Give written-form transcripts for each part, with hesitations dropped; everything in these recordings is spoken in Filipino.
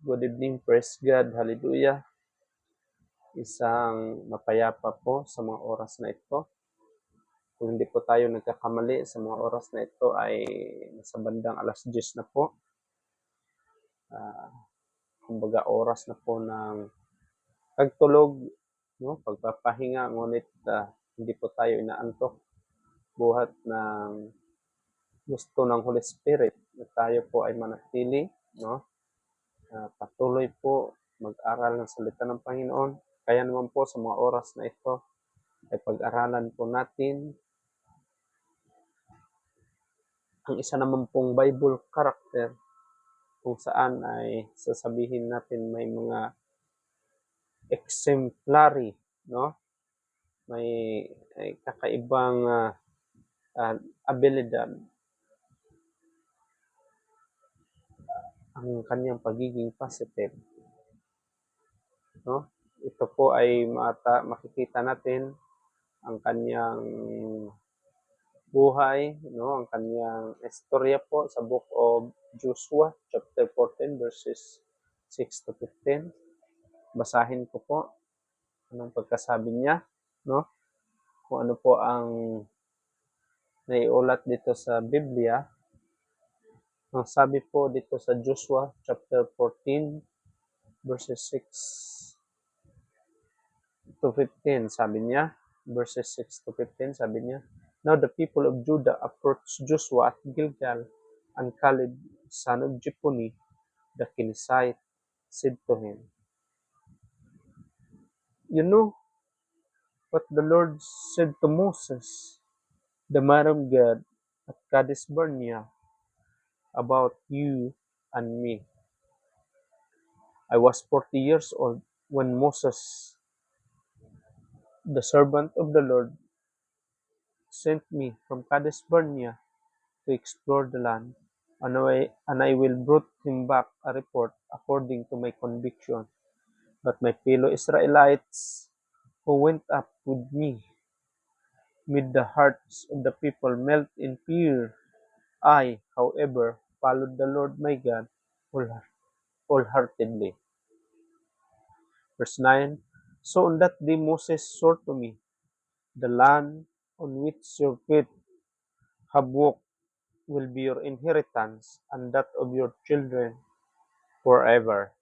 Good evening, praise God, hallelujah. Isang mapayapa po sa mga oras na ito. Kung hindi po tayo nagkakamali sa mga oras na ito ay nasa bandang alas 10 na po. Kumbaga oras na po ng pagtulog, no? Pagpapahinga, ngunit hindi po tayo inaantok. Buhat ng gusto ng Holy Spirit na tayo po ay manatili, no? Patuloy po mag-aral ng salita ng Panginoon. Kaya naman po sa mga oras na ito ay pag-aralan po natin ang isa naman pong Bible character kung saan ay sasabihin natin may mga exemplary, no? May kakaibang abilidad ang kanyang pagiging positive, no? Ito po ay makikita natin ang kanyang buhay, no? Ang kanyang istorya po sa book of Joshua, chapter 14, verses 6 to 15. Basahin ko po anong pagkasabi niya, no? Kung ano po ang naiulat dito sa Biblia. Ang sabi po dito sa Joshua chapter 14 verses 6 to 15, sabi niya, verses 6 to 15, sabi niya, Now the people of Judah approached Joshua at Gilgal, and Caleb, son of Jephunneh, the Kenizzite, said to him, You know what the Lord said to Moses, the man of God, at Kadesh Barnea, about you and me. I was 40 years old when Moses, the servant of the Lord, sent me from Kadesh Barnea to explore the land, and I will brought him back a report according to my conviction. But my fellow Israelites who went up with me made the hearts of the people melt in fear. I, however, followed the Lord my God wholeheartedly. Verse 9, So on that day Moses swore to me, The land on which your feet have walked will be your inheritance, and that of your children forever,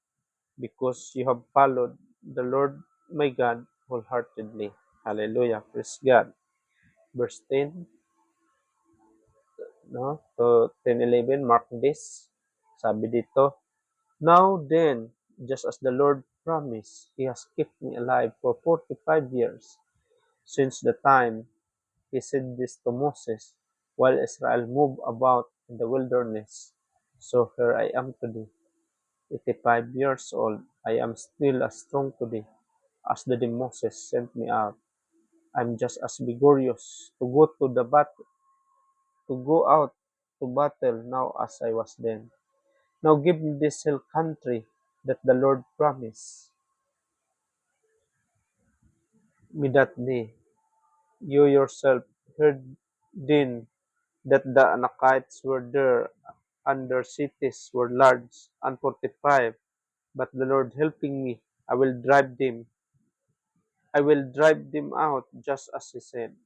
because you have followed the Lord my God wholeheartedly. Hallelujah. Praise God. Verse 10, no? To 10:11, mark this. Sabi dito, Now then, just as the Lord promised, He has kept me alive for 45 years, since the time He said this to Moses, while Israel moved about in the wilderness. So here I am today, 85 years old. I am still as strong today as the day Moses sent me out. I'm just as vigorous to go out to battle now as I was then. Now give me this hill country that the Lord promised me that day. You yourself heard then that the Anakites were there, and their cities were large and fortified, but the Lord helping me, I will drive them out just as He said.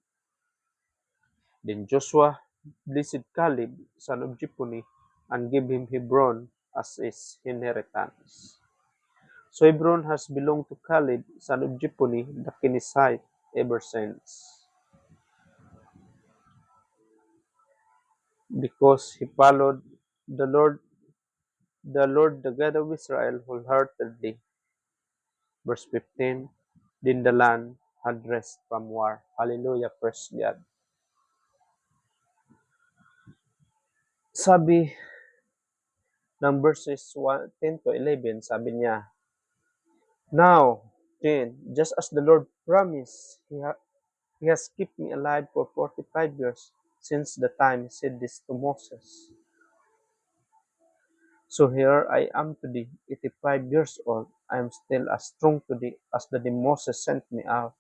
Then Joshua blessed Caleb, son of Jephunneh, and gave him Hebron as his inheritance. So Hebron has belonged to Caleb, son of Jephunneh, the Kenizzite, ever since, because he followed the Lord, the God of Israel, wholeheartedly. Verse 15, Then the land had rest from war. Hallelujah, praise God. Sabi ng verses 10 to 11, sabi niya, Now, then, just as the Lord promised, He has kept me alive for 45 years since the time He said this to Moses. So here I am today, 85 years old. I am still as strong today as the day Moses sent me out.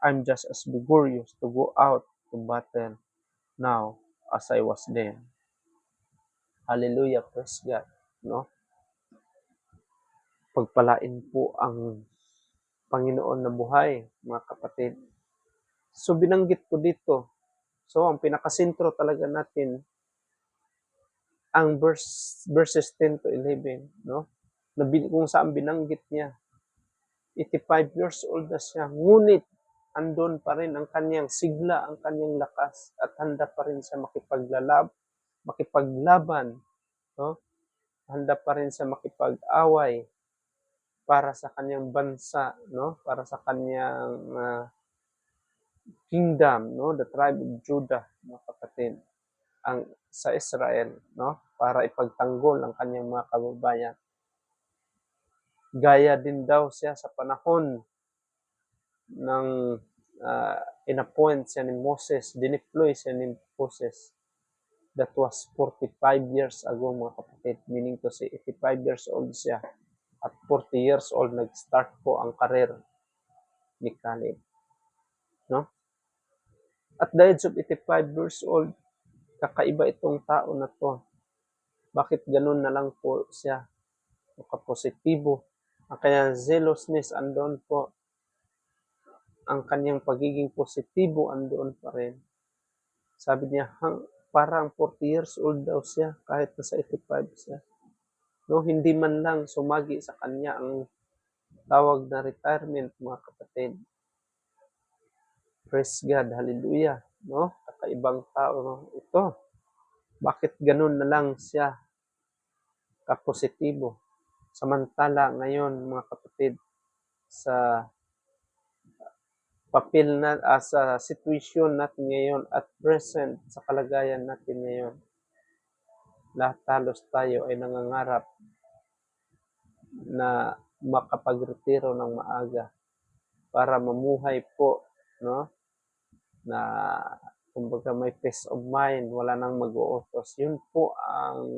I'm just as vigorous to go out to battle now as I was then. Hallelujah, praise God. No? Pagpalain po ang Panginoon na buhay, mga kapatid. So binanggit ko dito, so ang pinakasentro talaga natin ang verses 10 to 11, no? Kung saan binanggit niya, 85 years old na siya, ngunit andon pa rin ang kanyang sigla, ang kanyang lakas, at handa pa rin siya makipaglaban, no? Handa pa rin siya makipag-away para sa kanyang bansa, no? Para sa kanyang kingdom, no? The tribe of Judah, mga kapatid, ang sa Israel, no? Para ipagtanggol ang kanyang mga kababayan. Gaya din daw siya sa panahon ng inappoint siya ni Moses, dineploy siya ni Moses. That was 45 years ago, mga kapatid. Meaning to say, 85 years old siya. At 40 years old, nag-start po ang karir ni Caleb. No? At the age of 85 years old, kakaiba itong tao na to. Bakit ganun na lang po siya? Nakapositibo. Ang kanyang zealousness andon po. Ang kanyang pagiging positibo andon pa rin. Sabi niya, parang 40 years old daw siya kahit nasa 85 siya. No, hindi man lang sumagi sa kanya ang tawag na retirement, mga kapatid. Praise God, hallelujah. No? Kakaibang tao, no? Ito. Bakit ganun na lang siya kapositibo? Samantala ngayon, mga kapatid, sa papel na sa situation natin ngayon at present sa kalagayan natin ngayon, lahat halos tayo ay nangangarap na makapagretiro ng maaga para mamuhay po, no? Na kumbaga may peace of mind, wala nang mag-uutos. Yun po ang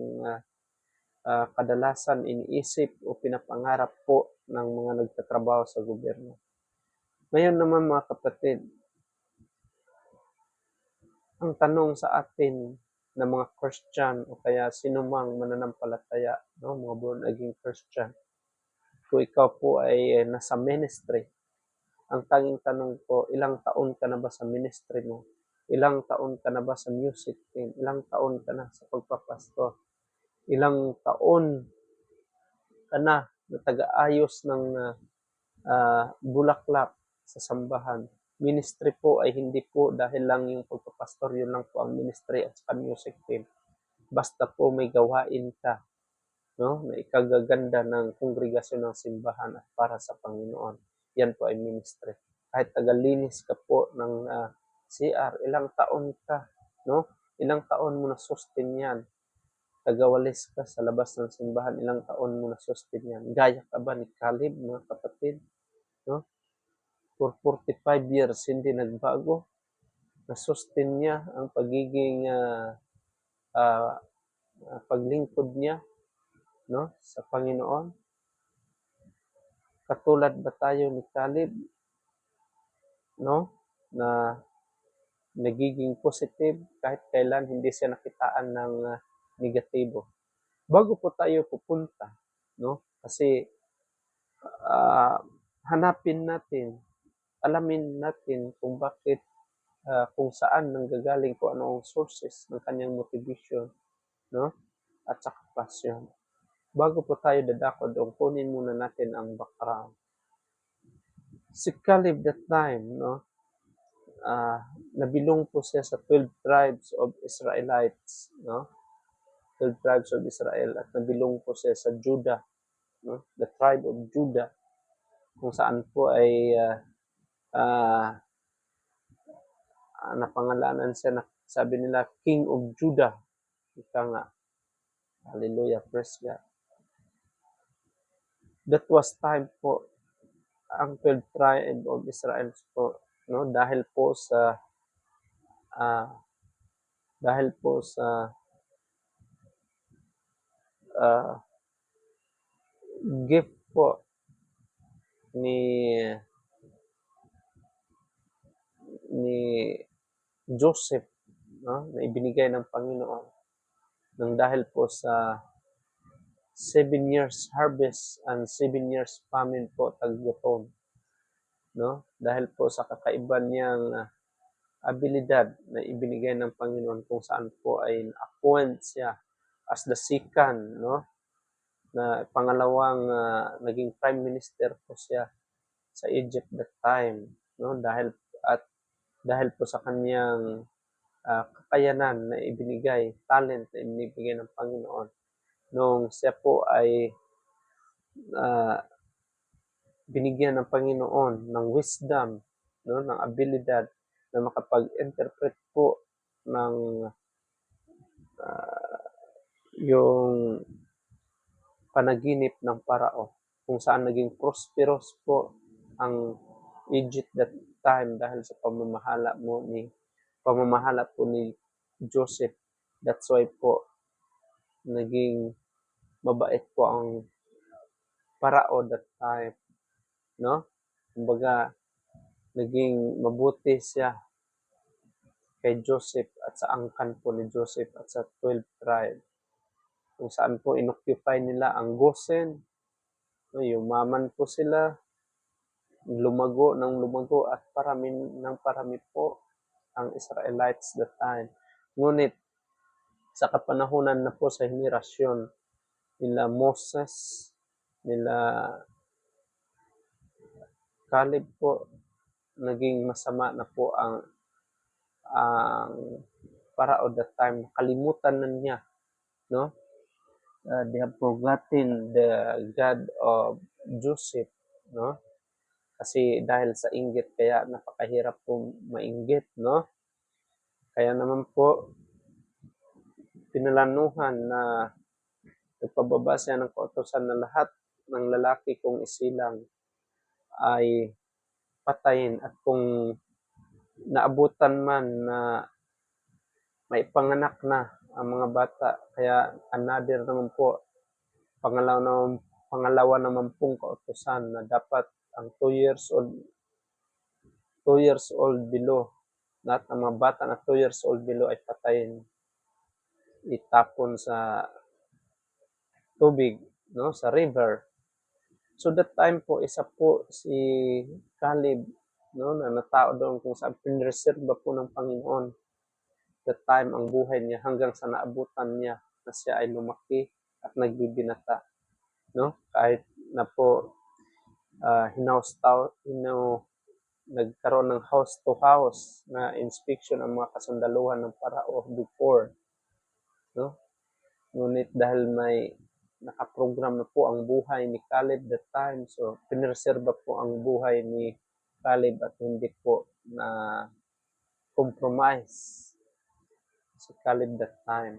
kadalasan iniisip o pinapangarap po ng mga nagtatrabaho sa gobyerno. Ngayon naman, mga kapatid, ang tanong sa atin na mga Christian o kaya sinumang mananampalataya, no, mga born again Christian, kung ikaw po ay nasa ministry, ang tanging tanong ko, ilang taon ka na ba sa ministry mo? Ilang taon ka na ba sa music team? Ilang taon ka na sa pagpapastor? Ilang taon ka na taga-ayos ng bulaklak sa sambahan? Ministry po ay hindi po dahil lang yung pagpapastor, yun lang po ang ministry at saka music team. Basta po may gawain ka, no, na ikagaganda ng kongregasyon ng simbahan at para sa Panginoon. Yan po ay ministry. Kahit tagalinis ka po ng CR, ilang taon ka, no? Ilang taon mo na sustain yan. Tagawalis ka sa labas ng simbahan, ilang taon mo na sustain yan. Gaya ka ba ni Caleb, mga kapatid? No? For 45 years, hindi nagbago. Na-sustain niya ang pagiging paglingkod niya, no, sa Panginoon. Katulad ba tayo ni Caleb, no, na nagiging positive kahit kailan hindi siya nakitaan ng negatibo. Bago po tayo pupunta, no, kasi hanapin natin, alamin natin kung bakit, kung saan nanggagaling, kung ano ang sources ng kanyang motivation, no, at saka passion. Bago po tayo dadako doon, kunin muna natin ang background. Si Caleb that time, no, nabilong po siya sa 12 tribes of Israelites, no? 12 tribes of Israel, at nabilong po siya sa Judah, no? The tribe of Judah, kung saan po ay napangalanan siya na sabi nila King of Judah. Ika nga. Hallelujah, praise God. That was time po ang 12 tribe of Israel po, no? Dahil po sa gift po ni ni Joseph, no, na ibinigay ng Panginoon nang dahil po sa 7 years harvest and 7 years famine po taggutom, no? Dahil po sa kakaiba niyang abilidad na ibinigay ng Panginoon kung saan po ay na-appoint siya as the second, no? Na pangalawang naging prime minister po siya sa Egypt that time, no? Dahil po sa kaniyang kakayanan na ibinigay, talent na ibinigay ng Panginoon nung siya po ay binigyan ng Panginoon ng wisdom, no, ng abilidad na makapag-interpret po ng yung panaginip ng parao kung saan naging prosperous po ang Egypt that time dahil sa pamamahala po ni Joseph. That's why po naging mabait po ang parao that time, no? Kumbaga naging mabuti siya kay Joseph at sa angkan po ni Joseph at sa 12 tribe kung saan po inoccupy nila ang Gosen, no, yumaman po sila, lumago ng lumago at parami ng parami po ang Israelites that time. Ngunit sa kapanahunan na po sa henerasyon nila Moses, nila Caleb po, naging masama na po ang parao that time. Kalimutan na niya, no? They have forgotten the God of Joseph, no? Kasi dahil sa inggit, kaya napakahirap po mainggit, no? Kaya naman po, pinalanuhan na nagpababa siya ng kautosan na lahat ng lalaki kung isilang ay patayin at kung naabutan man na may panganak na ang mga bata, kaya another naman po, pangalawa naman pong kautosan na dapat ang 2 years old below, lahat ng mga bata na 2 years old below ay patayin, itapon sa tubig, no, sa river. So that time po, isa po si Caleb, no, na natao doon kung saan pinreserba po ng Panginoon that time ang buhay niya hanggang sa naabutan niya na siya ay lumaki at nagbibinata, no? Kahit na po nagkaroon ng house to house na inspection ang mga kasundaluhan ng parao before, no? Ngunit dahil may nakaprogram na po ang buhay ni Caleb that time, so pinreserba po ang buhay ni Caleb at hindi po na compromise si Caleb that time.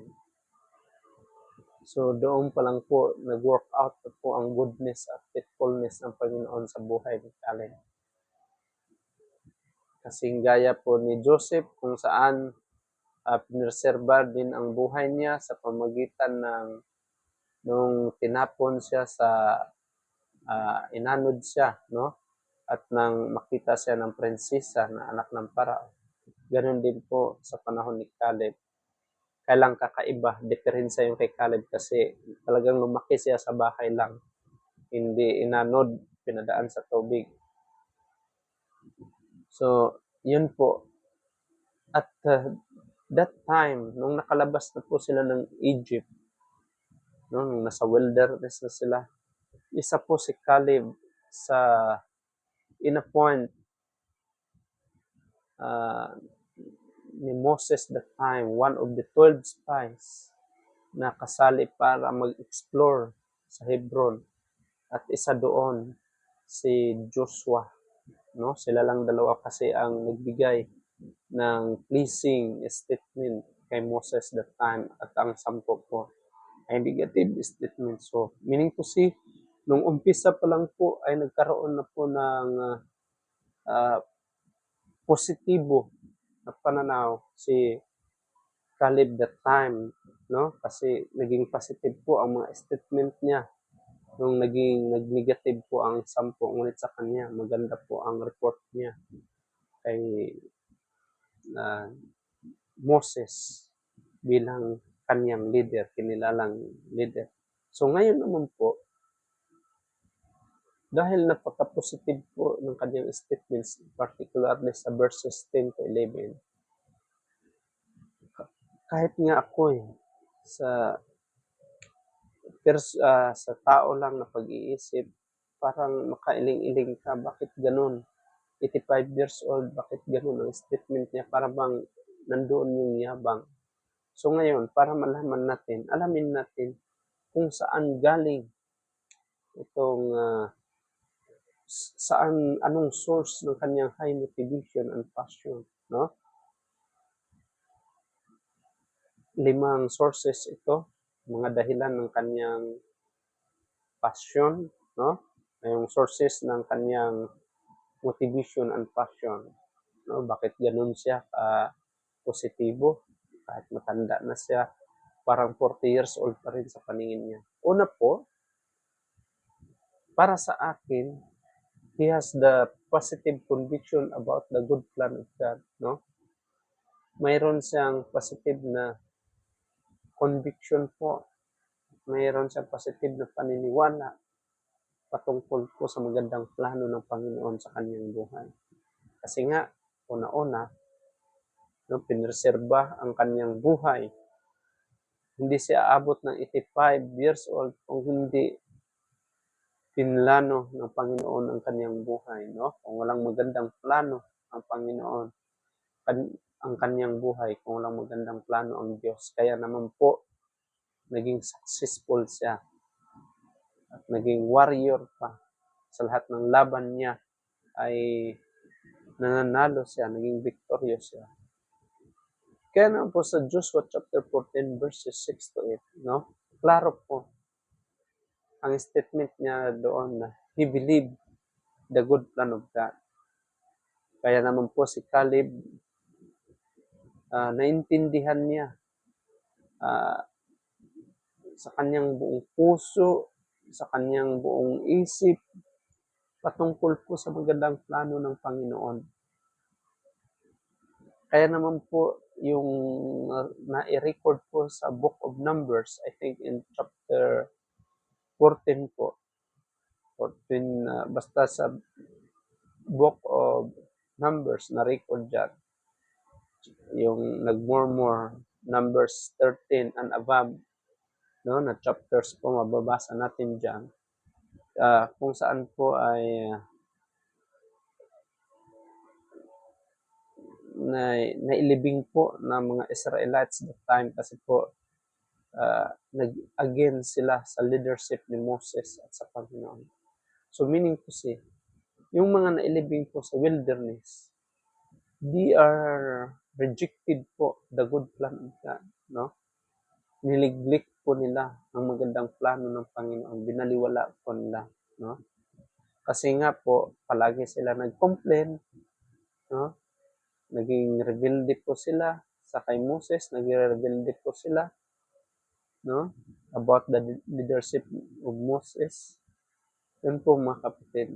So doon pa lang po nag-work out po ang goodness at faithfulness ng Panginoon sa buhay ni Caleb. Kasing gaya po ni Joseph kung saan pinreserba din ang buhay niya sa pamagitan ng nung tinapon siya sa inanod siya, no? At nang makita siya ng prinsesa na anak ng parao. Ganon din po sa panahon ni Caleb. Kailang kakaiba, diferensya yung kay Caleb kasi talagang lumaki siya sa bahay lang. Hindi inanod, pinadaan sa tubig. So, yun po. At that time, nung nakalabas na po sila ng Egypt, no, nung nasa wilderness na sila, isa po si Caleb sa in-appoint ni Moses that time, one of the 12 spies na kasali para mag-explore sa Hebron. At isa doon si Joshua, no? Sila lang dalawa kasi ang nagbigay ng pleasing statement kay Moses that time at ang 10 po ay negative statement. So, meaning to say, nung umpisa pa lang po ay nagkaroon na po ng positibo na pananaw si Caleb that time, no? Kasi naging positive po ang mga statement niya nung nag-negative po ang 10, ngunit sa kanya maganda po ang report niya kay Moses bilang kanyang leader, kinilalang leader. So ngayon naman po, dahil napaka-positive po ng kanyang statements, particularly sa verses 10 to 11, kahit nga ako sa sa tao lang na pag-iisip, parang makailing-iling ka, bakit ganun? 85 years old, bakit ganun ang statement niya? Para bang nandoon yung yabang. So ngayon, para malaman natin, alamin natin kung saan galing itong anong source ng kanyang high motivation and passion, no? 5 sources ito, mga dahilan ng kanyang passion, no? Yung sources ng kanyang motivation and passion, no? Bakit ganun siya positibo kahit matanda na siya, parang 40 years old pa rin sa paningin niya. Una po, para sa akin, he has the positive conviction about the good plan of God, no? Mayroon siyang positive na conviction po, mayroon siyang positive na paniniwala patungkol po sa magandang plano ng Panginoon sa kanyang buhay. Kasi nga, una-una, no, pinreserba ang kanyang buhay. Hindi siya aabot ng 85 years old kung hindi pinlano ng Panginoon ang kanyang buhay, no? Kung walang magandang plano ang Panginoon, ang kanyang buhay, kung walang magandang plano ang Diyos. Kaya naman po, naging successful siya at naging warrior pa. Sa lahat ng laban niya ay nananalo siya, naging victorious siya. Kaya naman po sa Joshua chapter 14 verses 6 to 8, no? Klaro po ang statement niya doon na he believed the good plan of God. Kaya naman po si Caleb, naintindihan niya sa kanyang buong puso, sa kanyang buong isip, patungkol po sa magandang plano ng Panginoon. Kaya naman po yung na-record po sa Book of Numbers, I think in chapter 14 po, 14, basta sa Book of Numbers, na-record dyan, yung nag-murmur, Numbers 13 and above, no, na chapters po mababasa natin dyan, kung saan po ay nailibing po ng mga Israelites that time kasi po nag-against sila sa leadership ni Moses at sa Panginoon. So meaning to say, yung mga nailibing po sa wilderness, they are rejected po the good plan of God, no? Niliglik po nila ang magandang plano ng Panginoon, binaliwala po nila, no? Kasi nga po, palagi sila nag-complain, no? Naging rebelde po sila sa kay Moses, naging rebelde po sila, no? About the leadership of Moses. Yun po mga kapatid.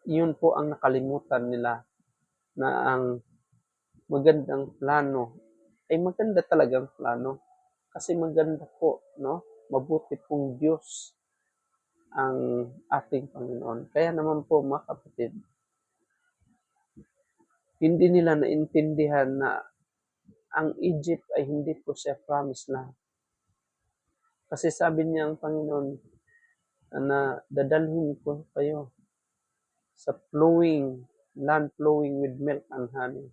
Yun po ang nakalimutan nila na ang magandang plano ay maganda talagang plano. Kasi maganda po, no? Mabuti pong Diyos ang ating Panginoon. Kaya naman po mga kapatid, hindi nila naintindihan na ang Egypt ay hindi po siya promised land. Kasi sabi niya ang Panginoon na dadalhin ko kayo sa land flowing with milk and honey.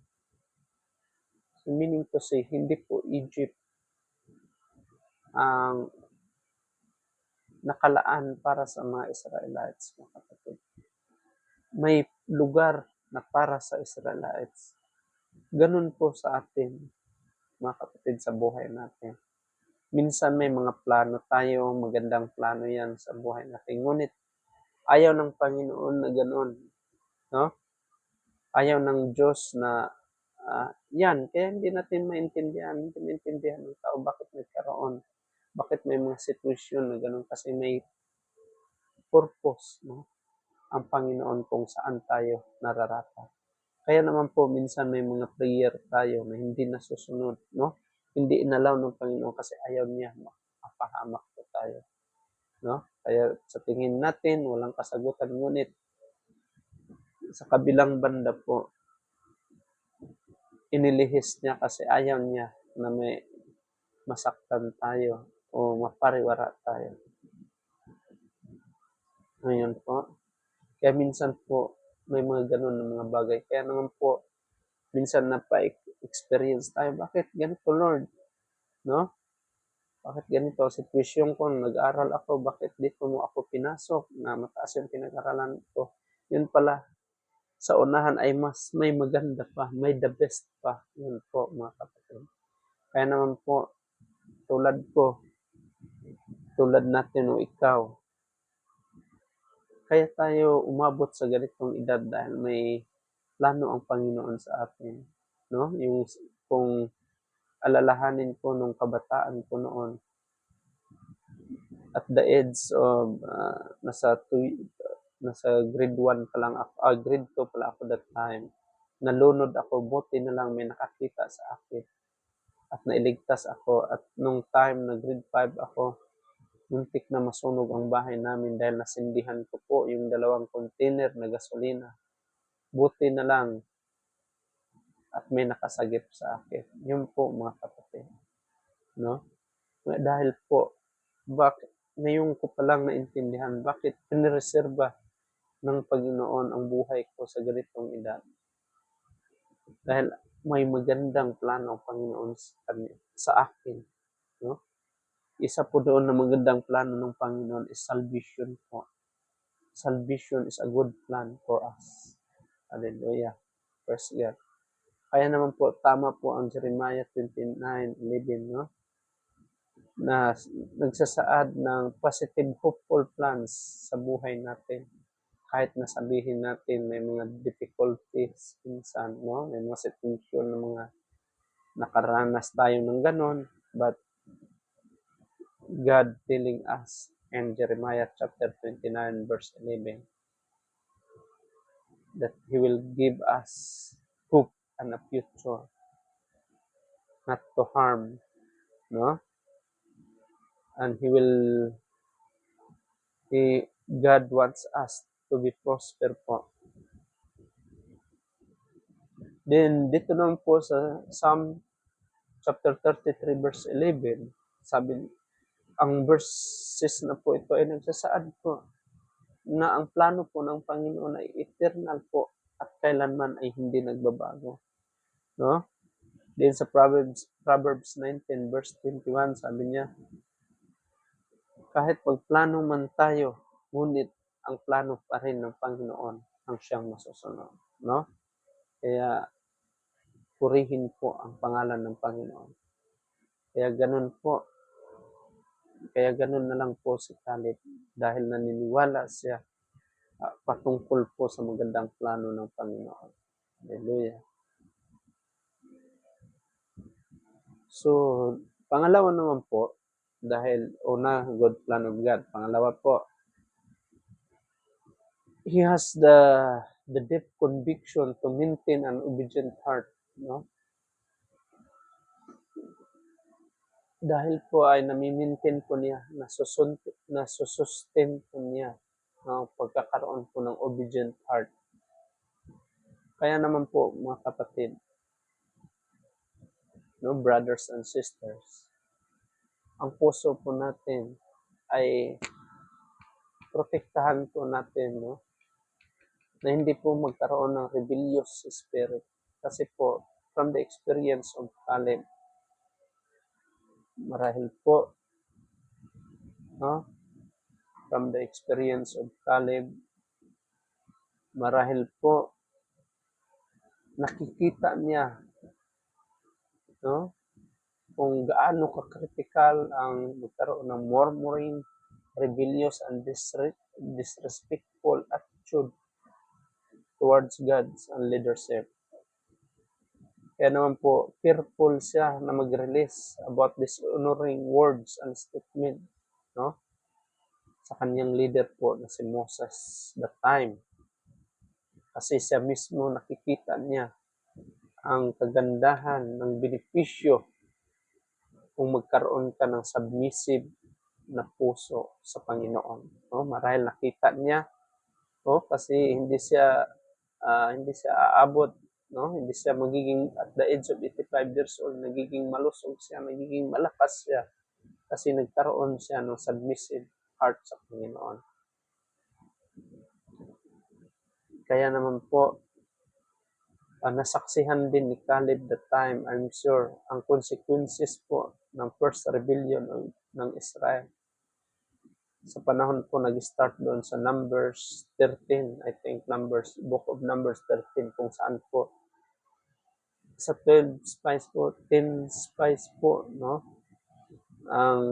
So meaning to say, hindi po Egypt ang nakalaan para sa mga Israelites, mga kapatid. May lugar na para sa Israelites. Ganun po sa atin, mga kapatid, sa buhay natin. Minsan may mga plano tayo, magandang plano yan sa buhay natin. Ngunit ayaw ng Panginoon na ganun, no? Ayaw ng Diyos na yan. Kaya hindi natin maintindihan ng tao bakit nagkaroon, bakit may mga sitwasyon na ganun, kasi may purpose, no? Ang Panginoon kung saan tayo nararapat. Kaya naman po, minsan may mga prayer tayo na hindi nasusunod, no? Hindi inalaw ng Panginoon kasi ayaw niya napahamak po tayo. No? Kaya sa tingin natin, walang kasagutan, ngunit sa kabilang banda po, inilihis niya kasi ayaw niya na may masaktan tayo o mapariwara tayo. Ngayon po, kaya minsan po, may mga ganun na mga bagay. Kaya naman po, minsan napa-experience tayo, bakit ganito, Lord? No? Bakit ganito? Sitwasyon ko, nag-aral ako, bakit dito mo ako pinasok na mataas yung pinag-aralan ko? Yun pala, sa unahan ay mas may maganda pa, may the best pa. Yun po, mga kapatid. Kaya naman po, tulad ko, tulad natin o ikaw, kaya tayo umabot sa ganitong edad dahil may plano ang Panginoon sa atin. No? Yung kung alalahanin ko nung kabataan ko noon, at the age of nasa grade 1 pa lang ako, grade 2 pala ako that time. Nalunod ako, buti na lang may nakakita sa akin at nailigtas ako. At nung time na grade 5 ako, muntik na masunog ang bahay namin dahil nasindihan ko po yung 2 container na gasolina. Buti na lang at may nakasagip sa akin. Yun po, mga kapatid. No? Dahil po, ngayon ko palang naintindihan bakit pinireserba ng Panginoon ang buhay ko sa ganitong edad. Dahil may magandang plano ang Panginoon sa akin. No? Isa po doon na magandang plano ng Panginoon is salvation po. Salvation is a good plan for us. Hallelujah. Praise God. Kaya naman po, tama po ang Jeremiah 29:11, no? Na nagsasaad ng positive, hopeful plans sa buhay natin. Kahit na sabihin natin may mga difficulties minsan, no? May mga situation na mga nakaranas tayo ng ganon, but God telling us in Jeremiah chapter 29 verse 11 that He will give us hope and a future, not to harm, no? And God wants us to be prosper po. Then, dito naman po sa Psalm chapter 33 verse 11, sabi, ang verses na po ito ay nagsasaad po na ang plano po ng Panginoon ay eternal po at kailanman ay hindi nagbabago. No? Then sa Proverbs 19 verse 21, sabi niya, kahit pagplano man tayo, ngunit ang plano pa rin ng Panginoon ang siyang masusunod. No? Kaya, purihin po ang pangalan ng Panginoon. Kaya ganun na lang po si Caleb dahil naniniwala siya patungkol po sa magandang plano ng Panginoon. Hallelujah. So, pangalawa naman po, dahil una, good plan of God. Pangalawa po, He has the deep conviction to maintain an obedient heart. No? Dahil po ay nami-maintain po niya, nasusustain po niya ang pagkakaroon po ng obedient heart. Kaya naman po, mga kapatid, no, brothers and sisters, ang puso po natin ay protektahan po natin, no, na hindi po magkaroon ng rebellious spirit. Kasi po, from the experience of Caleb, marahil po, no, from the experience of Caleb, marahil po, nakikita niya, no, kung gaano ka-critical ang magkaroon ng murmuring, rebellious, and disrespectful attitude towards God's and leadership. Kaya naman po, fearful siya na mag-release about dishonoring words and statement, no? Sa kanyang leader po na si Moses that time. Kasi siya mismo nakikita niya ang kagandahan ng benepisyo kung magkaroon ka ng submissive na puso sa Panginoon. No? Marahil nakita niya, no? Kasi hindi siya aabot, no? Hindi siya magiging at the age of 85 years old, nagiging malusog siya, nagiging malakas siya kasi nagkaroon siya ng submissive heart sa Panginoon. Kaya naman po, nasaksihan din ni Caleb that time, I'm sure, ang consequences po ng first rebellion ng Israel. Sa panahon po nag-start doon sa Numbers 13, I think book of Numbers 13, kung saan po sa 12 spies po, 10 spies po, no, ang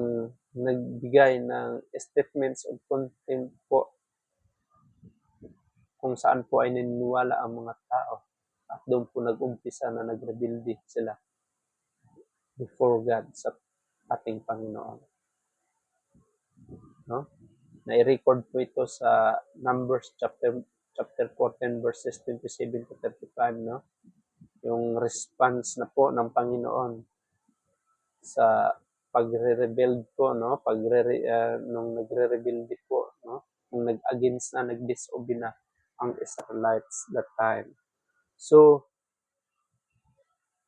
nagbigay ng statements of contempt po kung saan po ay naniniwala ang mga tao. At doon po nag-umpisa na nagrebelde sila before God sa ating Panginoon. No? Na-record po ito sa Numbers chapter 14 verses 27 to 35, no? Yung response na po ng Panginoon sa pagre-rebelde po, no? Nung nagre-rebelde po, no? Nung nag-against na, nag-disobey na ang Israelites that time. So,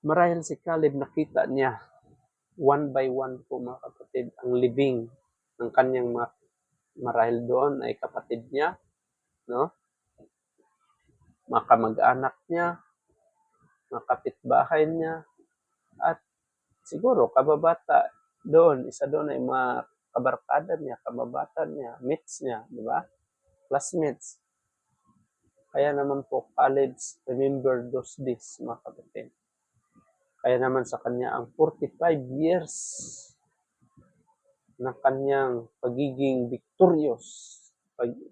marahil si Caleb nakita niya one by one po, mga kapatid, ang libing ng kanyang mga, marahil doon ay kapatid niya, no? Mga kamag-anak niya, mga kapitbahay niya, at siguro kababata doon, isa doon ay mga kabarkada niya, kababata niya, mates niya, di ba? Classmates. Kaya naman po, Caleb remember those days, mga kapatid. Kaya naman sa kanya ang 45 years na kanyang pagiging victorious,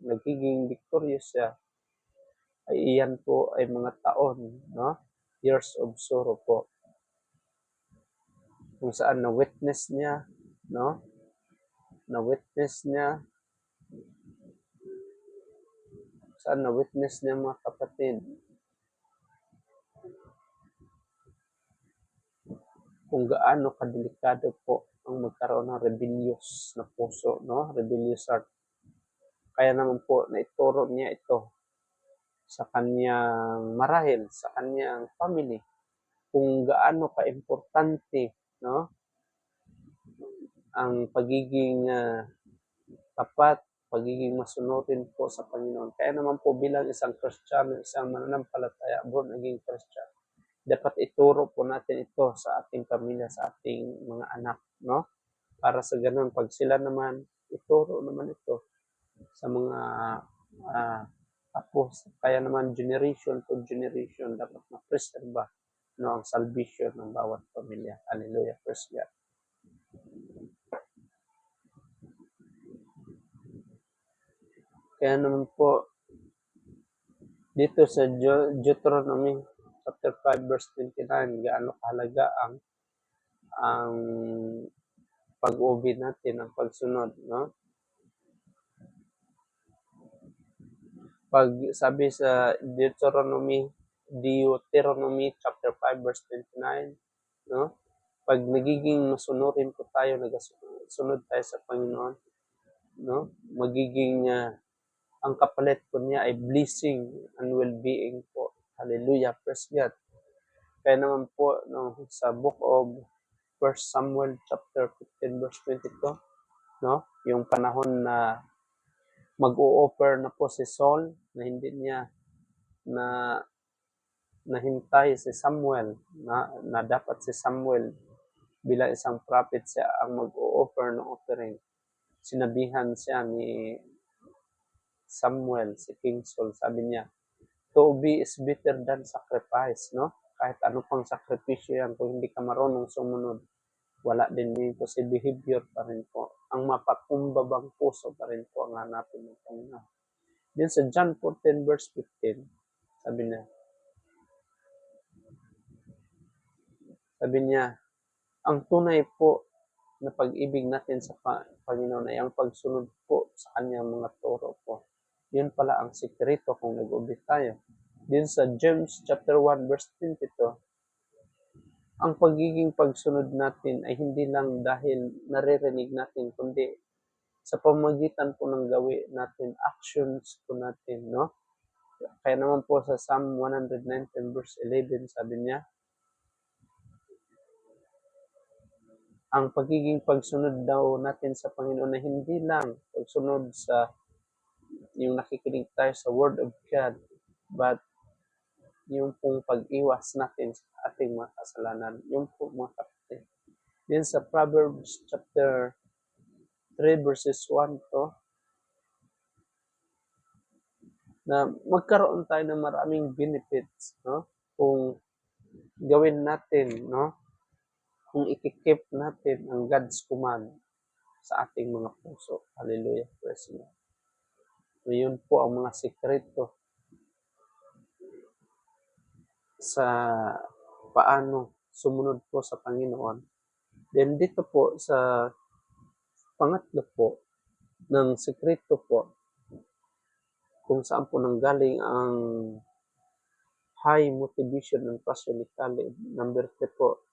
nagiging victorious siya, ay iyan po ay mga taon, no? Years of sorrow po. Kung saan na-witness niya, no? Na-witness niya, saan na-witness niya, mga kapatid, kung gaano kadelikado po ang magkaroon ng rebellious na puso, no? Rebellious heart. Kaya naman po, naituro niya ito sa kanyang marahil, sa kanyang family, kung gaano ka-importante, no? Ang pagiging tapat, pagiging masunurin po sa Panginoon. Kaya naman po bilang isang Kristiyano, isang mananampalataya, born again Christian, dapat ituro po natin ito sa ating pamilya, sa ating mga anak, no? Para sa ganun, pag sila naman, ituro naman ito sa mga apo. Kaya naman generation to generation dapat ma-preserve, no, ang salvation ng bawat pamilya. Hallelujah, praise God. Kaya naman po, dito sa Deuteronomy chapter 5 verse 29, gaano kahalaga ang pag-ubi natin, ang pagsunod, no? Pag sabi sa Deuteronomy chapter 5 verse 29, no? Pag nagiging masunurin po tayo, nagasunod tayo sa Panginoon, no? Magiging ang kapalit po niya ay blessing and well-being po. Hallelujah, praise God. Kaya naman po, no, sa book of 1 Samuel chapter 15 verse 22, no, yung panahon na mag-o-offer na po si Saul, na hindi niya na nahintay si Samuel, na dapat si Samuel bilang isang prophet siya ang mag-o-offer ng offering. Sinabihan siya ni Samuel, si King Saul, sabi niya, to obey is better than sacrifice, no? Kahit ano pang sakripisyo yan, kung hindi ka marunong sumunod, wala din dito si behavior pa rin po. Ang mapakumbabang puso pa rin po ang hanapin ng Panginoon. Din sa John 14 verse 15, sabi niya, ang tunay po na pag-ibig natin sa Panginoon ay ang pagsunod po sa kanyang mga turo po. Yun pala ang sikreto kung nag-obey tayo. Din sa James chapter 1 verse 22, ang pagiging pagsunod natin ay hindi lang dahil naririnig natin, kundi sa pamamagitan po ng gawin natin, actions po natin, no? Kaya naman po sa Psalm 119 verse 11, sabi niya, ang pagiging pagsunod daw natin sa Panginoon na hindi lang pagsunod sa yung nakikinig tayo sa Word of God, but yung pong pag-iwas natin sa ating mga kasalanan. Yung po mga kapatid. Then sa Proverbs chapter 3 verses 1 to, na magkaroon tayo ng maraming benefits, no? Kung gawin natin, no? Kung ikikip natin ang God's command sa ating mga puso. Hallelujah. Praise God. So, yun po ang mga sekreto sa paano sumunod po sa Panginoon. Then dito po sa pangatlo po ng sekreto po kung saan po nanggaling ang high motivation and passion ni Caleb. Number 3 po,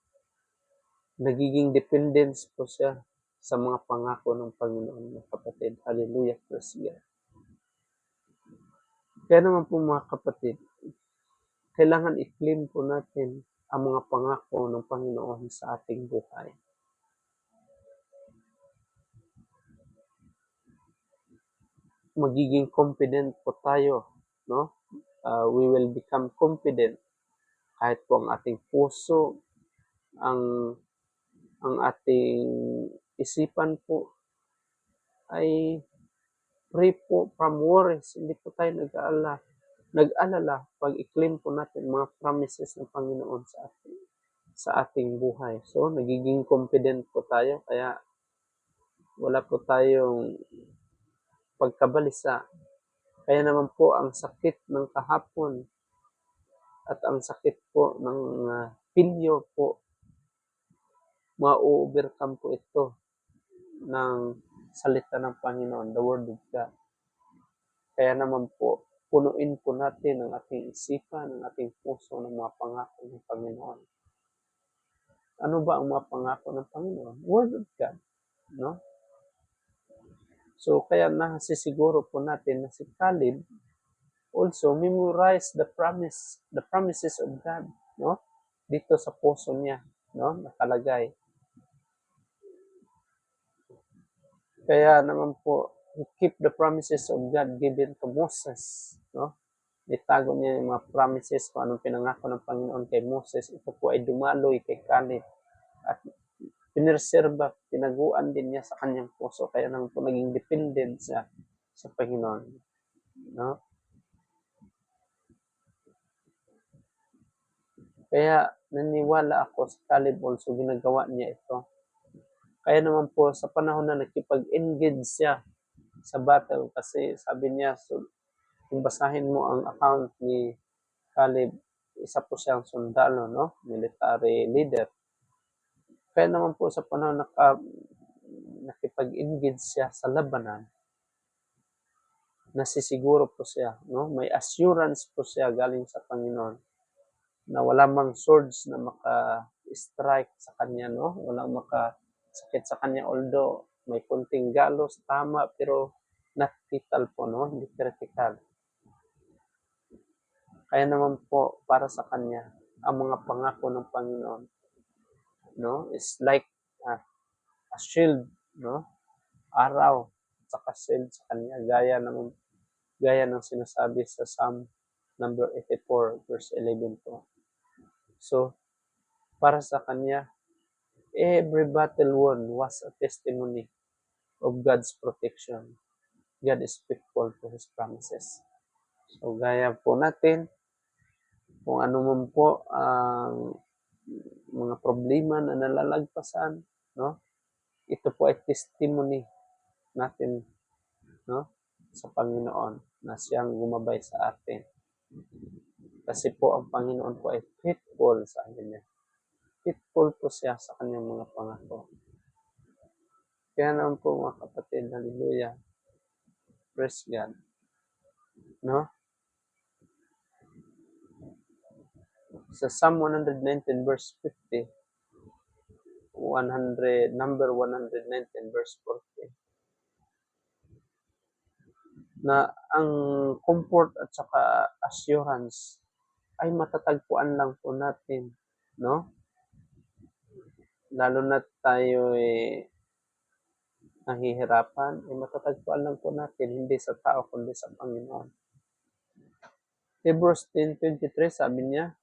nagiging dependence po siya sa mga pangako ng Panginoon, mga kapatid. Hallelujah, praise God. Kaya naman po mga kapatid, kailangan i-claim po natin ang mga pangako ng Panginoon sa ating buhay. Magiging confident po tayo, no? We will become confident kahit po ang ating puso, ang ating isipan po ay free po from worries. Hindi po tayo nag-alala pag i-claim po natin mga promises ng Panginoon sa ating buhay. So, nagiging confident po tayo, kaya wala po tayong pagkabalisa. Kaya naman po ang sakit ng kahapon at ang sakit po ng failure po, ma-overcome po ito ng salita ng Panginoon, the Word of God. Kaya naman po, punuin po natin ang ating isipan, ang ating puso ng mga pangako ng Panginoon. Ano ba ang mga pangako ng Panginoon? Word of God, no? So, kaya nasisiguro po natin na si Caleb also memorize the promises of God, no? Dito sa puso niya, no? Nakalagay. Kaya naman po, he keep the promises of God given to Moses, no? Itago niya yung mga promises kung anong pinangako ng Panginoon kay Moses. Ito po ay dumaloy kay Caleb at pinreserba, tinaguan din niya sa kanyang puso. Kaya naman po naging dependent siya sa Panginoon, no? Kaya naniwala ako sa Caleb also, ginagawa niya ito. Kaya naman po sa panahon na nakipag-engage siya sa battle, kasi sabi niya, so, kung basahin mo ang account ni Caleb, isa po siyang sundalo, no? Military leader. Kaya naman po sa panahon nakipag-engage siya sa labanan, nasisiguro po siya, no? May assurance po siya galing sa Panginoon na wala mang swords na maka-strike sa kanya, no? Walang makasakit sa kanya, although may kunting galos, tama, pero not fatal po, no? Hindi critical. Kaya naman po, para sa kanya, ang mga pangako ng Panginoon, no? Is like a shield, no? Araw, at saka shield sa kanya, gaya ng sinasabi sa Psalm number 84, verse 11 po. So, para sa kanya, every battle won was a testimony of God's protection. God is faithful to His promises. So, gaya po natin, kung ano man po ang mga problema na nalalagpasan, no? Ito po ay testimony natin, no? Sa Panginoon na siyang gumabay sa atin. Kasi po ang Panginoon po ay faithful sa atin niya. Faithful po siya sa kanyang mga pangako. Kaya naman po mga kapatid, hallelujah, praise God, no? Sa Psalm 119 verse 50, number 119 verse 40, na ang comfort at saka assurance ay matatagpuan lang po natin, 'no? Lalo na't tayo'y nahihirapan, ay matatagpuan lang po natin hindi sa tao kundi sa Panginoon. Hebrews 10:23 sabi niya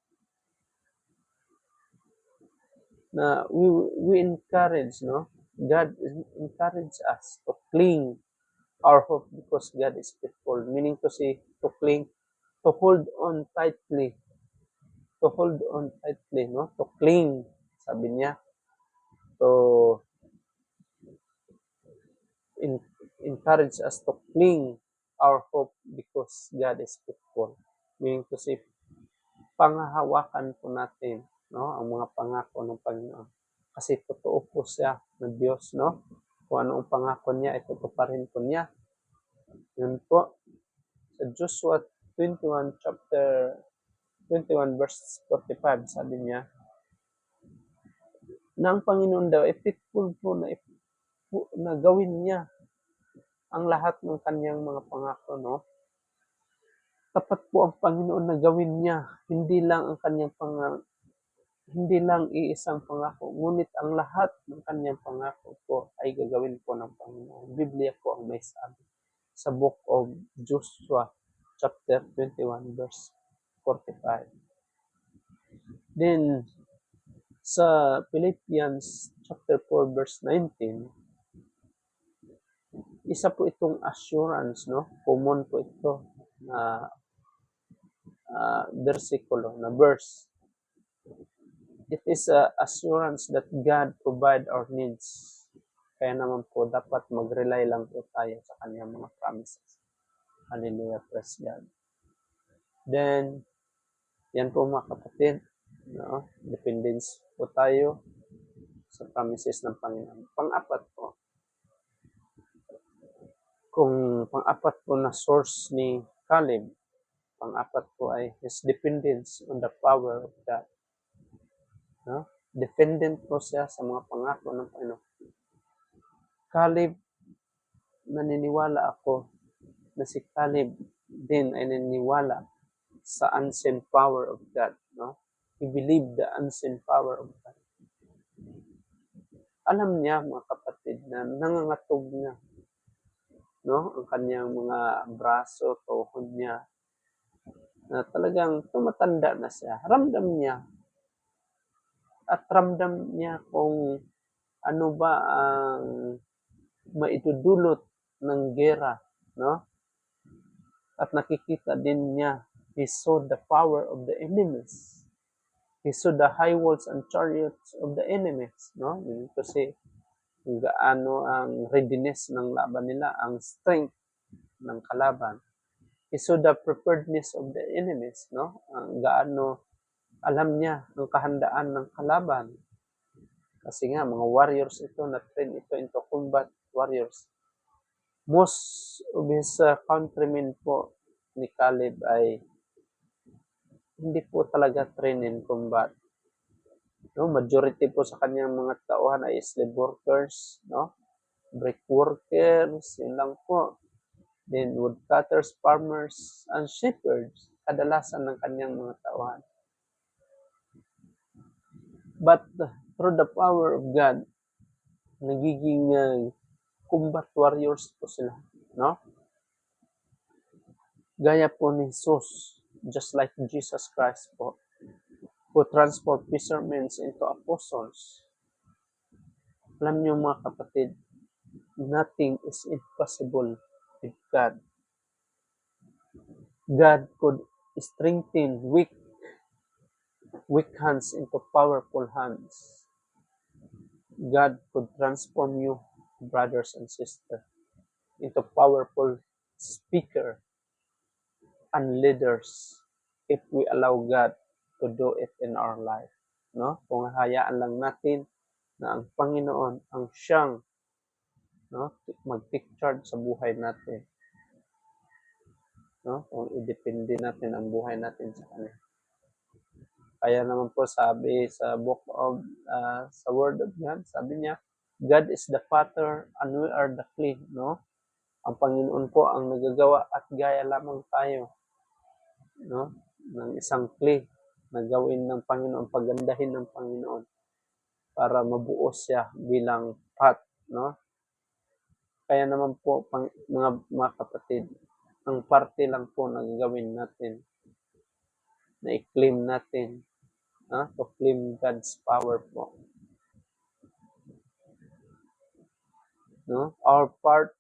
na we encourage, no? God encourage us to cling our hope because God is faithful. Meaning to say, to cling, to hold on tightly, no? To cling, sabi niya, to encourage us to cling our hope because God is faithful. Meaning to say, panghahawakan po natin, no, ang mga pangako ng Panginoon. Kasi totoo po siya na Diyos, no? Kung ano ang pangako niya, ay tutuparin po niya. Yun po, sa Joshua 21, chapter 21, verse 45, sabi niya, na ang Panginoon daw ay faithful po na gawin niya ang lahat ng kanyang mga pangako, no? Tapat po ang Panginoon na gawin niya, hindi lang iisang pangako, ngunit ang lahat ng kanyang pangako po ay gagawin po ng Panginoon. Biblia po ang may sabi sa book of Joshua, chapter 21, verse 45. Then, sa Philippians, chapter 4, verse 19, isa po itong assurance, no? Common po ito na versikulo, na verse. It is a assurance that God provide our needs. Kaya naman po, dapat mag-rely lang po tayo sa kanyang mga promises. Hallelujah, praise God. Then, yan po mga kapatid, no? Dependence po tayo sa promises ng Panginoon. Pang-apat po, kung pang-apat po na source ni Caleb, pang-apat po ay his dependence on the power of God. No? Dependent po siya sa mga pangako ng Panginoon. Caleb, naniniwala ako na si Caleb din ay naniniwala sa unseen power of God. No? He believed the unseen power of God. Alam niya, mga kapatid, na nangangatog niya, no? Ang kanyang mga braso, tuhod niya, na talagang tumatanda na siya. Ramdam niya kung ano ba ang maidudulot ng gera, no? At nakikita din niya, he saw the power of the enemies. He saw the high walls and chariots of the enemies, no? Kasi gaano ang readiness ng laban nila, ang strength ng kalaban. He saw the preparedness of the enemies, no? Ang gaano alam niya ang kahandaan ng kalaban. Kasi nga, mga warriors ito, na-train ito into combat warriors. Most of his countrymen po ni Caleb ay hindi po talaga trained in combat. No, majority po sa kanyang mga tauhan ay slave workers, no? Brick workers, yun lang po. Then woodcutters, farmers, and shepherds, kadalasan ng kanyang mga tauhan. But through the power of God, nagiging combat warriors po sila, no? Gaya po ni Jesus, just like Jesus Christ po, who transformed fishermen into apostles. Alam niyo mga kapatid, nothing is impossible with God. God could strengthen weak hands into powerful hands. God could transform you, brothers and sisters, into powerful speaker and leaders if we allow God to do it in our life. No? Kung hayaan lang natin na ang Panginoon ang siyang, no, mag-take charge sa buhay natin. No? Kung idepende natin ang buhay natin sa Kanya. Kaya naman po sabi sa book of, sa Word of God, sabi niya, God is the potter and we are the clay, no? Ang Panginoon po ang nagagawa at gaya lamang tayo, no, ng isang clay na gawin ng Panginoon, pagandahin ng Panginoon para mabuo siya bilang pot, no? Kaya naman po, mga kapatid, ang parte lang po na gagawin natin, na i-claim natin, to claim God's power po. No? Our part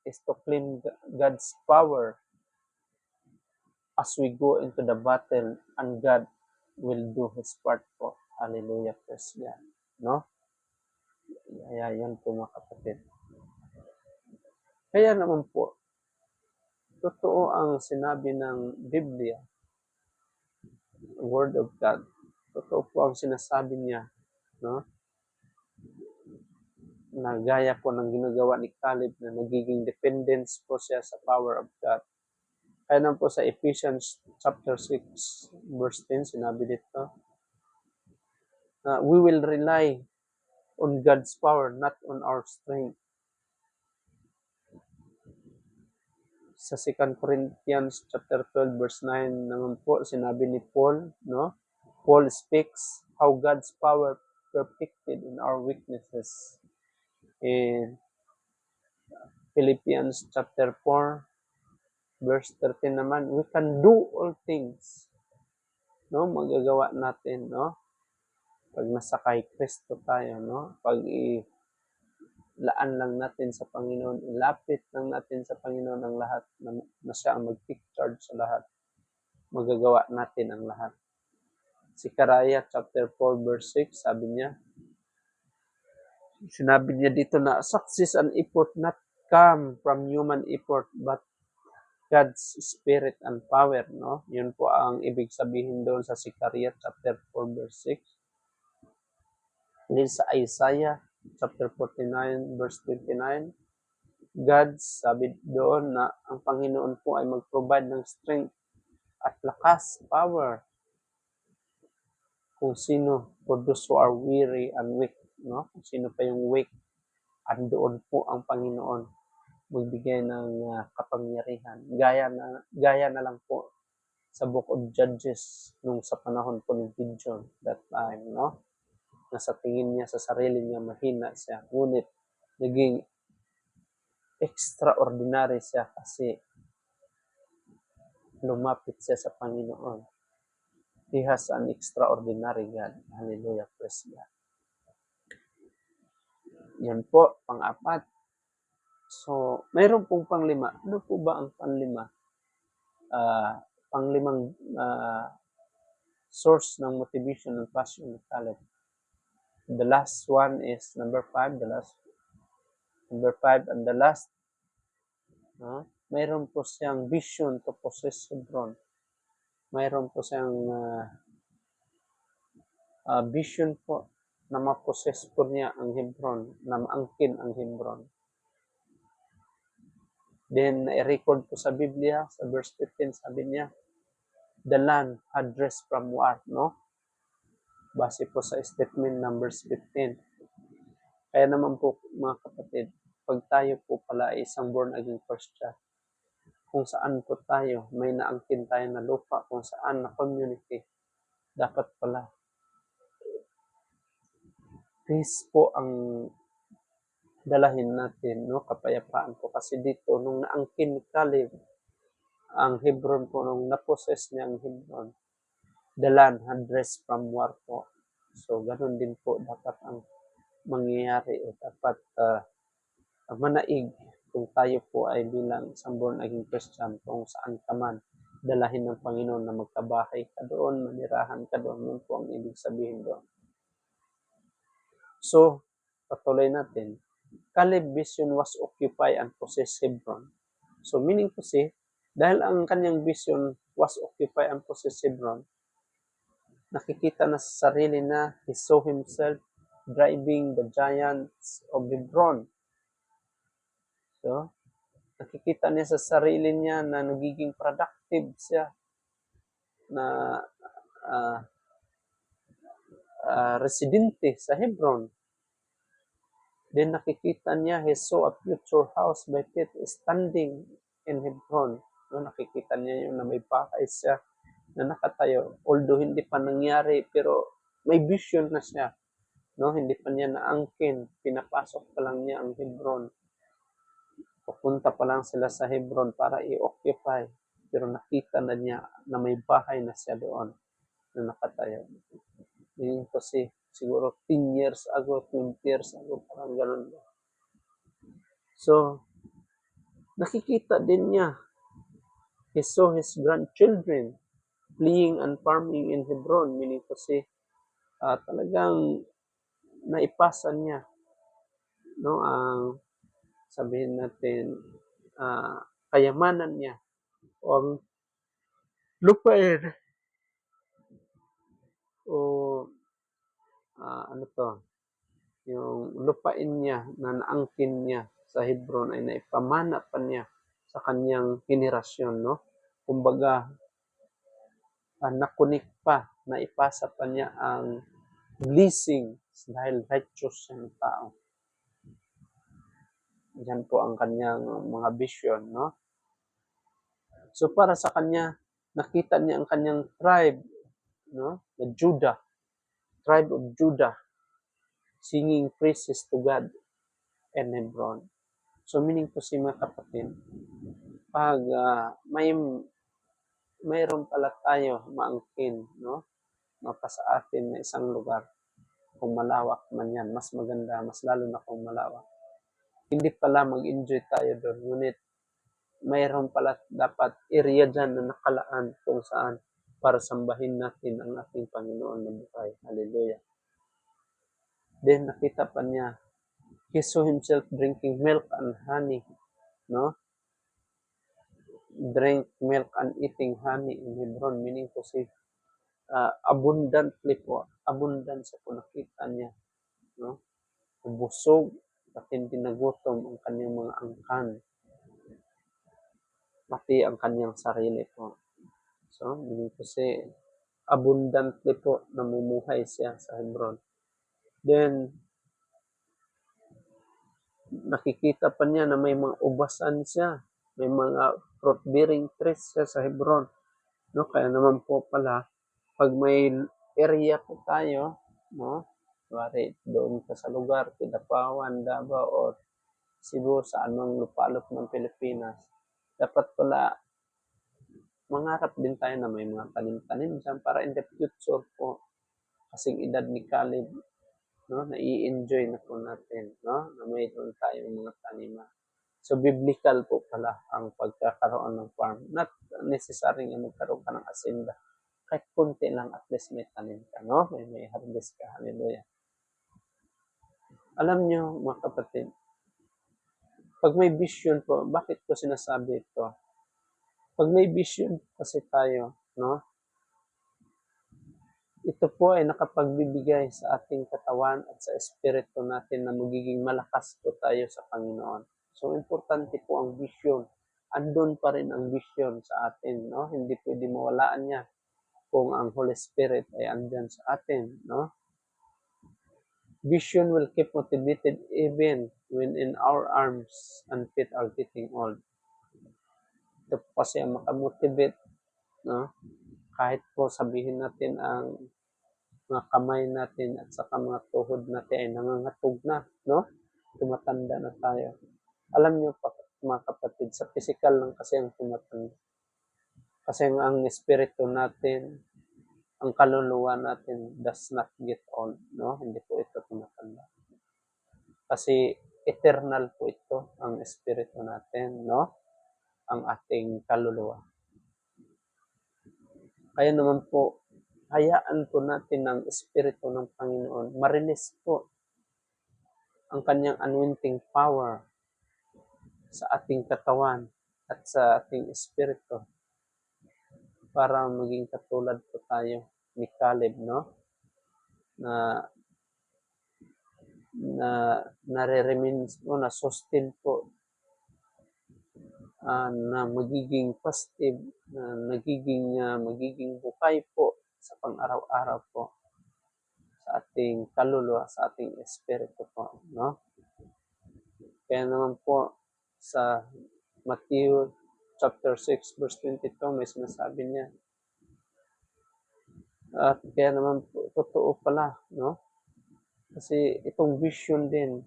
is to claim God's power as we go into the battle, and God will do His part po. Hallelujah, praise God. No? Kaya yan po mga kapatid. Kaya naman po, totoo ang sinabi ng Biblia, Word of God. Totoo po ang sinasabi niya, no? Na gaya po ng ginagawa ni Caleb na nagiging dependence po siya sa power of God. Kaya naman po sa Ephesians chapter 6 verse 10, sinabi dito, we will rely on God's power, not on our strength. Sa 2 Corinthians chapter 12 verse 9 naman po, sinabi ni Paul, no? Paul speaks how God's power perfected in our weaknesses. In Philippians chapter 4 verse 13 naman, we can do all things. No? Magagawa natin, no? Pag nasa kay Kristo tayo, no? Pag laan lang natin sa Panginoon, ilapit lang natin sa Panginoon ang lahat, na siya ang mag-take charge sa lahat. Magagawa natin ang lahat. Si Karaya chapter 4 verse 6, sinabi niya dito na success and effort not come from human effort but God's Spirit and power, no? Yun po ang ibig sabihin doon sa Zechariah chapter 4 verse 6. Din sa Isaiah chapter 49 verse 29, God sabi doon na ang Panginoon po ay mag-provide ng strength at lakas, power, kung sino, for those who are weary and weak, no? Kung sino pa yung weak, andoon po ang Panginoon magbigay ng kapangyarihan. Gaya na lang po sa Book of Judges nung sa panahon po ni Gideon that time, no? Na sa tingin niya sa sarili niya mahina siya, ngunit naging extraordinary siya kasi lumapit siya sa Panginoon. He has an extraordinary God. Hallelujah, praise God. Yan po, pang-apat. So, mayroon pong pang-lima. Ano po ba ang pang-lima? Pang-limang source ng motivation and passion ng Caleb. The last one is number 5, and the last, mayroon po siyang vision to possess Hebron. Mayroon po siyang vision po na ma-possess po niya ang Hebron, na maangkin ang Hebron. Then, i-record po sa Biblia, sa verse 15, sabi niya, the land had rest from war, no? Base po sa statement numbers 15. Kaya naman po, mga kapatid, pag tayo po pala ay isang born again Christian, kung saan po tayo, may naangkin tayo na lupa, kung saan na community, dapat pala peace po ang dalahin natin, no? Kapayapaan po. Kasi dito, nung naangkin ni Caleb, ang Hebron po, nung naposes niya ang Hebron, the land had rest from war po. So, ganun din po dapat ang mangyayari o dapat manaig kung tayo po ay bilang isang born again Christian, kung saan ka man, dalahin ng Panginoon na magkabahay ka doon, manirahan ka doon. Yun po ang ibig sabihin doon. So, patuloy natin. Caleb's vision was occupy and possess Hebron. So, meaning to say, dahil ang kanyang vision was occupy and possess Hebron, nakikita na sa sarili na he saw himself driving the giants of Hebron. So, nakikita niya sa sarili niya na nagiging productive siya, na residente sa Hebron. Then nakikita niya, he saw a future house by faith standing in Hebron. No, nakikita niya yung na may bahay siya na nakatayo. Although hindi pa nangyari, pero may vision na siya. No, hindi pa niya naangkin. Pinapasok pa lang niya ang Hebron. Pupunta pa lang sila sa Hebron para i-occupy. Pero nakita na niya na may bahay na siya doon na nakatayo. Yun kasi siguro 10 years ago, 20 years ago, parang ganun. So, nakikita din niya. He saw his grandchildren fleeing and farming in Hebron. Meaning kasi talagang naipasan niya, no, ang sabihin natin kayamanan niya o ang lupain o ano to, yung lupain niya na naangkin niya sa Hebron ay naipamana pa niya sa kanyang henerasyon, no? Kumbaga, nakunik pa, naipasa pa niya ang blessing dahil righteous siyang tao. Yan po ang kanyang mga vision, no? So para sa kanya, nakita niya ang kanyang tribe, no? The Judah, tribe of Judah, singing praises to God and Hebron. So meaning po si mga kapatid, pag mayroon pala tayo maangkin, no? Mapasa atin na isang lugar, kung malawak man yan, mas maganda, mas lalo na kung malawak. Hindi pala mag-enjoy tayo doon, ngunit mayroon pala dapat area dyan na nakalaan kung saan para sambahin natin ang ating Panginoon na buhay. Hallelujah. Then nakita pa niya, he saw himself drinking milk and honey, no? Drink milk and eating honey in Hebron, meaning to say, abundantly po, abundance po nakita niya, no? Busog at hindi nagutom ang kanyang mga angkan, pati ang kanyang sarili po. So, meaning to say, abundantly po namumuhay siya sa Hebron. Then, nakikita pa niya na may mga ubasan siya, may mga fruit-bearing trees siya sa Hebron. No? Kaya naman po pala, pag may area po tayo, no? Kuwari, doon ka sa lugar, Kidapawan, Davao, o Cebu, sa anong lupalop ng Pilipinas, dapat pala mangarap din tayo na may mga tanim-tanim dyan para in the future po, kasing edad ni Caleb, no, nai-enjoy na po natin, no, na mayroon tayong mga taniman. So, biblical po pala ang pagkakaroon ng farm. Not necessary na magkaroon ka ng asinda. Kahit konti lang, at least may tanim ka, no? May harvest ka. Hallelujah. Alam nyo, mga kapatid, pag may vision po, bakit ko sinasabi ito? Pag may vision kasi tayo, no? Ito po ay nakapagbibigay sa ating katawan at sa espiritu natin na magiging malakas po tayo sa Panginoon. So, importante po ang vision. Andun pa rin ang vision sa atin, no? Hindi pwede mawalaan niya kung ang Holy Spirit ay andyan sa atin, no? Vision will keep motivated even when in our arms and feet are getting old. Ito po kasi ang makamotivate, no? Kahit po sabihin natin ang mga kamay natin at saka mga tuhod natin ay nangangatog na, no? Tumatanda na tayo. Alam niyo pa, mga kapatid, sa physical lang kasi ang tumatanda. Kasi ang espiritu natin, ang kaluluwa natin does not get old, no? Hindi po ito tumatanda. Kasi eternal po ito, ang espiritu natin, no? Ang ating kaluluwa. Kaya naman po, hayaan po natin ang espiritu ng Panginoon. Marilis po ang kanyang anointing power sa ating katawan at sa ating espiritu para maging katulad po tayo ni Caleb, no? Na nare-remains po, na sustain po, na magiging positive, na magiging buhay po sa pang-araw-araw po sa ating kaluluwa, sa ating espiritu po, no? Kaya naman po sa Matthew chapter 6 verse 22 may sinasabi niya. At kaya naman po, totoo pala, no? Kasi itong vision din,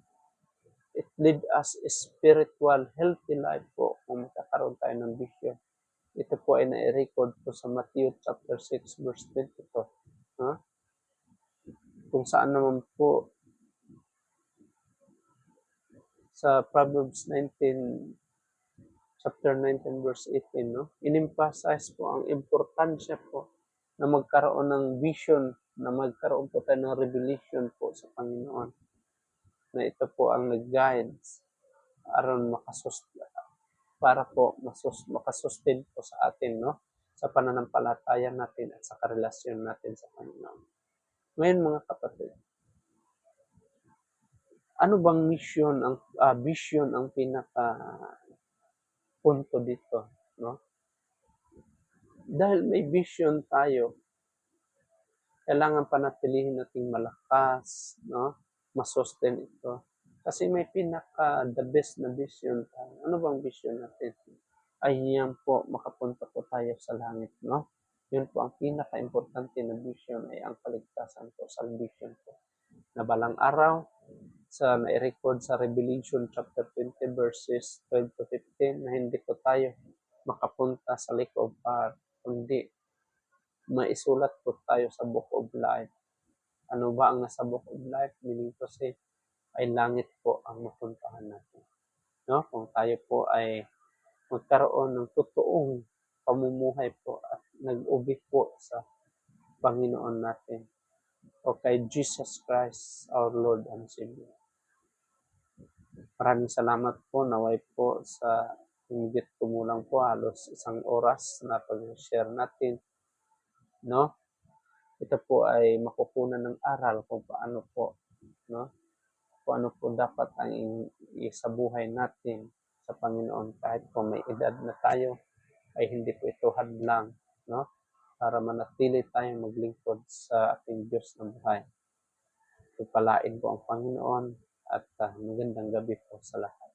it lead us a spiritual healthy life po kung magkakaroon tayo ng vision. Ito po ay na-record po sa Matthew chapter 6 verse 22. No? Kung saan naman po sa Proverbs 19 chapter 19 verse 18, no? In-emphasize po ang importansya po na magkaroon ng vision, na magkaroon po tayo ng revelation po sa Panginoon. Na ito po ang nag-guide aron para po makasustain po sa atin, no? Sa pananampalataya natin at sa karelasyon natin sa Panginoon. Ngayon mga kapatid, ano bang vision ang pinaka punto dito, no? Dahil may vision tayo, kailangan panatilihin nating malakas, no? Masustain ito. Kasi may the best na vision tayo. Ano bang vision natin? Ay yan po, makapunta po tayo sa langit, no? Yun po ang pinaka-importante na vision ay ang kaligtasan po, salvation po. Na balang araw, sa na-record sa Revelation chapter 20 verses 12 to 15 na hindi po tayo makapunta sa lake of fire, kundi maisulat po tayo sa book of life. Ano ba ang nasa book of life? Meaning to say, ay langit po ang mapuntahan natin. No? Kung tayo po ay magkaroon ng totoong pamumuhay po at nag-ubi po sa Panginoon natin o kay Jesus Christ, our Lord and Savior. Maraming salamat po, naway po sa inggit kumulang po halos isang oras na pag-share natin, no? Ito po ay makukunan ng aral kung paano po, no? Kung ano po dapat ang sa buhay natin sa Panginoon kahit po may edad na tayo ay hindi po ito hadlang, no? Para manatili tayong maglingkod sa ating Diyos na buhay. Pagpalain po ang Panginoon at magandang gabi po sa lahat.